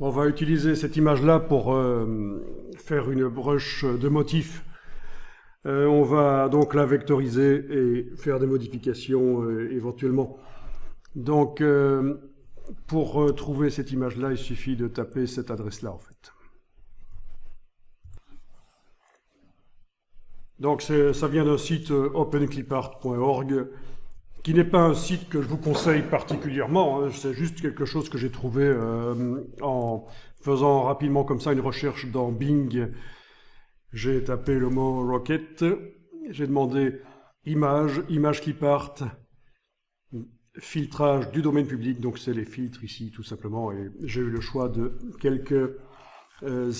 On va utiliser cette image-là pour faire une brush de motifs. On va donc la vectoriser et faire des modifications éventuellement. Donc, pour trouver cette image-là, il suffit de taper cette adresse-là, en fait. Donc, ça vient d'un site openclipart.org, qui n'est pas un site que je vous conseille particulièrement, hein, c'est juste quelque chose que j'ai trouvé en faisant rapidement comme ça une recherche dans Bing. J'ai tapé le mot Rocket, j'ai demandé images qui partent, filtrage du domaine public, donc c'est les filtres ici tout simplement, et j'ai eu le choix de quelques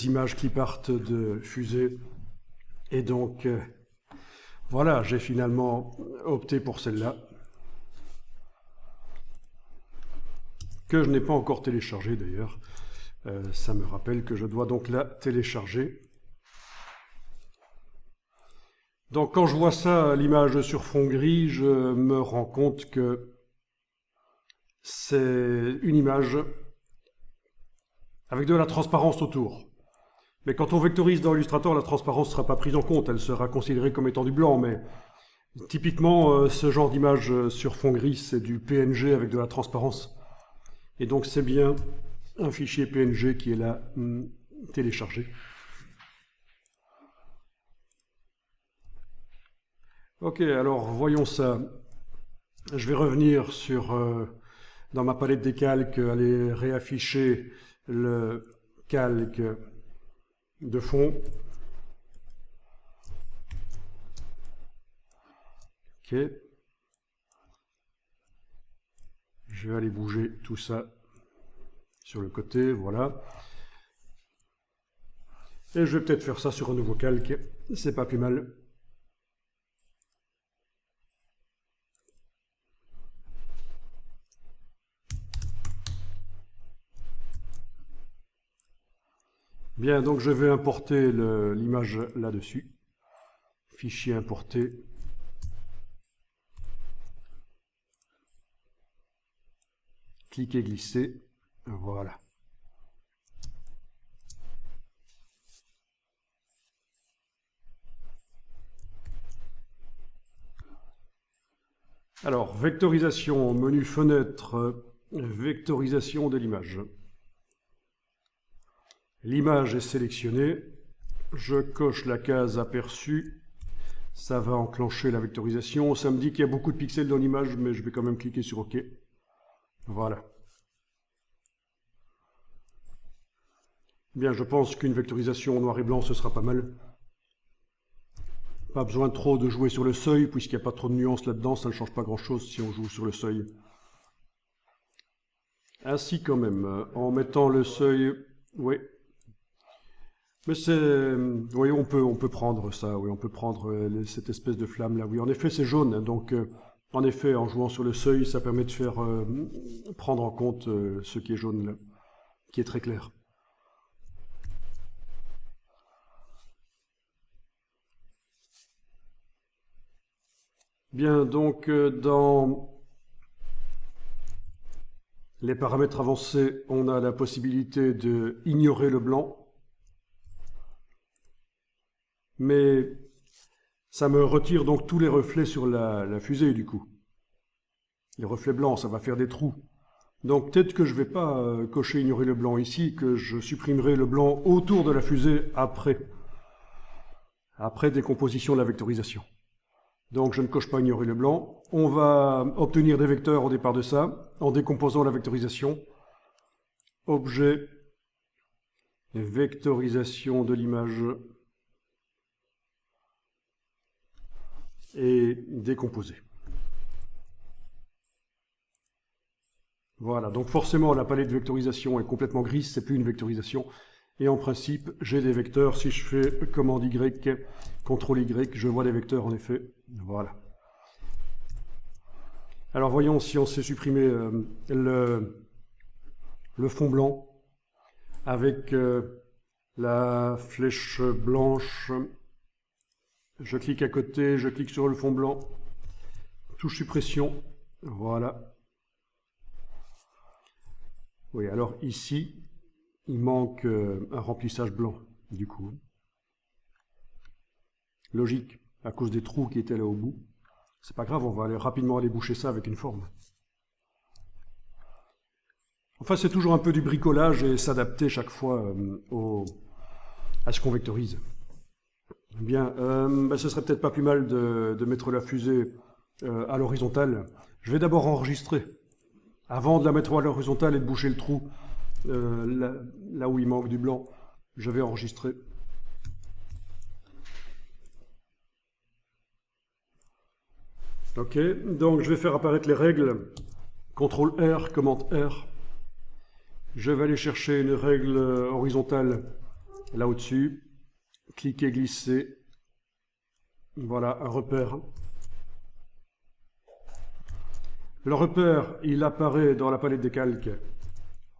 images qui partent de fusée, et donc voilà, j'ai finalement opté pour celle-là, que je n'ai pas encore téléchargée d'ailleurs. Ça me rappelle que je dois donc la télécharger. Donc quand je vois ça, l'image sur fond gris, je me rends compte que c'est une image avec de la transparence autour. Mais quand on vectorise dans Illustrator, la transparence ne sera pas prise en compte, elle sera considérée comme étant du blanc, mais typiquement, ce genre d'image sur fond gris, c'est du PNG avec de la transparence. Et donc c'est bien un fichier PNG qui est là téléchargé. Ok, alors voyons ça. Je vais revenir dans ma palette des calques, aller réafficher le calque de fond. Ok. Je vais aller bouger tout ça sur le côté, voilà. Et je vais peut-être faire ça sur un nouveau calque, c'est pas plus mal. Bien, donc je vais importer l'image là-dessus. Fichier importé. Cliquez, glisser. Voilà. Alors, vectorisation, menu fenêtre, vectorisation de l'image. L'image est sélectionnée, je coche la case aperçue, ça va enclencher la vectorisation. Ça me dit qu'il y a beaucoup de pixels dans l'image, mais je vais quand même cliquer sur OK. Voilà. Bien, je pense qu'une vectorisation en noir et blanc, ce sera pas mal. Pas besoin trop de jouer sur le seuil, puisqu'il n'y a pas trop de nuances là-dedans, ça ne change pas grand-chose si on joue sur le seuil. Ainsi quand même, en mettant le seuil... Oui. Mais c'est... Oui, on peut prendre ça, oui, on peut prendre cette espèce de flamme-là. Oui, en effet, c'est jaune, donc... en effet, en jouant sur le seuil, ça permet de faire prendre en compte ce qui est jaune là, qui est très clair. Bien, donc dans les paramètres avancés, on a la possibilité de ignorer le blanc, mais ça me retire donc tous les reflets sur la fusée du coup. Les reflets blancs, ça va faire des trous. Donc peut-être que je ne vais pas cocher ignorer le blanc ici, que je supprimerai le blanc autour de la fusée après décomposition de la vectorisation. Donc je ne coche pas ignorer le blanc. On va obtenir des vecteurs au départ de ça, en décomposant la vectorisation. Objet, vectorisation de l'image, et décomposer. Voilà, donc forcément la palette de vectorisation est complètement grise, c'est plus une vectorisation. Et en principe, j'ai des vecteurs. Si je fais commande Y, CTRL Y, je vois des vecteurs en effet. Voilà. Alors voyons si on sait supprimer le fond blanc avec la flèche blanche. Je clique à côté, je clique sur le fond blanc, touche suppression. Voilà. Oui, alors ici, il manque un remplissage blanc, du coup. Logique, à cause des trous qui étaient là au bout. C'est pas grave, on va rapidement aller boucher ça avec une forme. Enfin, c'est toujours un peu du bricolage et s'adapter chaque fois à ce qu'on vectorise. Bien, ce serait peut-être pas plus mal de mettre la fusée à l'horizontale. Je vais d'abord enregistrer, avant de la mettre à l'horizontale et de boucher le trou là où il manque du blanc. Je vais enregistrer. Ok, donc je vais faire apparaître les règles. CTRL R, commande R. Je vais aller chercher une règle horizontale là au-dessus. Cliquez, glisser. Voilà, un repère. Le repère, il apparaît dans la palette des calques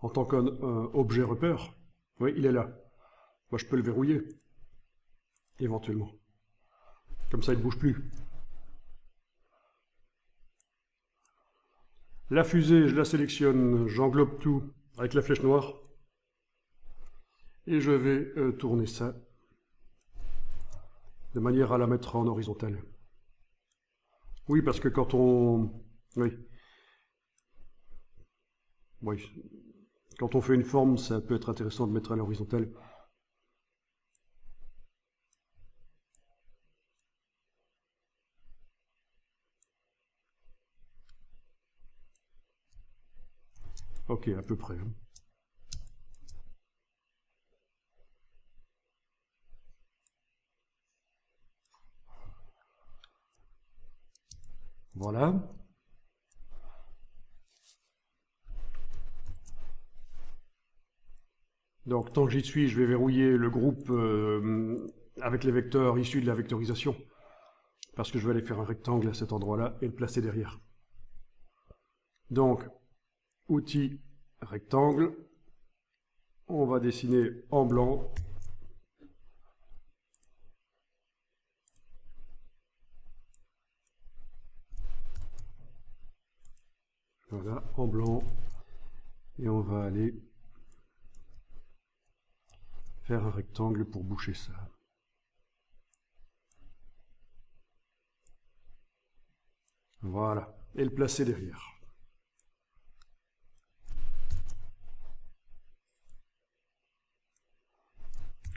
en tant qu'objet repère. Oui, il est là. Moi, je peux le verrouiller, éventuellement. Comme ça, il ne bouge plus. La fusée, je la sélectionne, j'englobe tout avec la flèche noire. Et je vais tourner ça de manière à la mettre en horizontale. Oui, parce que quand on... Oui. Quand on fait une forme, ça peut être intéressant de mettre à l'horizontale. Ok, à peu près. Voilà. Donc, tant que j'y suis, je vais verrouiller le groupe avec les vecteurs issus de la vectorisation. Parce que je vais aller faire un rectangle à cet endroit-là et le placer derrière. Donc, outil, rectangle. On va dessiner en blanc. Voilà, en blanc. Et on va aller faire un rectangle pour boucher ça. Voilà, et le placer derrière.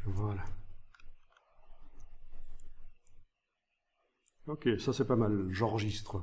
Voilà. Ok, ça c'est pas mal, j'enregistre.